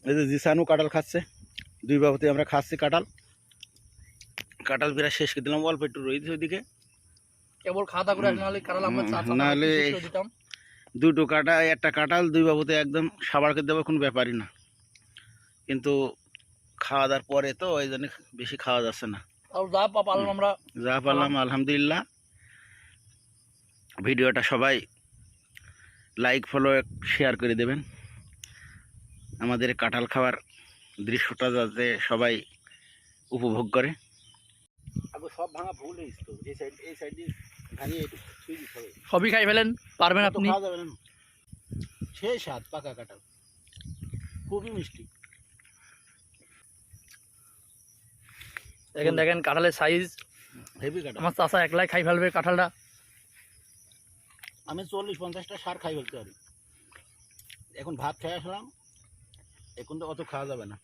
এই যে জিসানু কাঁঠাল খাচ্ছে, দুই বাবুতে আমরা খাচ্ছি কাঁঠাল। কাঁঠাল প্রায় শেষ করে দিলাম, অল্প একটু রয়েছে ওইদিকে। কেবল খাওয়া দাওয়া করে নাহলে কাঁঠাল আমরা নাহলে দিতাম। দুটো কাঁঠাল, একটা কাঁঠাল দুই বাবুতে একদম সাবার করে দেবো, কোনো ব্যাপারই না। কিন্তু খাওয়া দাওয়ার পরে তো ওই জন্য বেশি খাওয়া যাচ্ছে না। আর যা পারলাম আমরা, যা পারলাম আলহামদুলিল্লাহ। ভিডিওটা সবাই লাইক ফলো শেয়ার করে দেবেন, আমাদের কাঁঠাল খাওয়ার দৃশ্যটা যাতে সবাই উপভোগ করে। সব ভাঙা ভুল হয়েছে তো, এই সাইড দিয়ে ভাঙিয়ে সবই খাই ফেলেন, পারবেন আপনি। খাওয়া যাবে না, সেই স্বাদ পাকা কাঁঠাল, খুবই মিষ্টি। দেখেন দেখেন কাঁঠালের সাইজ, হেভি কাঁঠাল। আমার চাষা একলাই খাই ফেলবে কাঁঠালটা। আমি 40-50টা সার খাই ফেলতে পারি। এখন ভাত খেয়ে আসলাম, এখন তো অত খাওয়া যাবে না।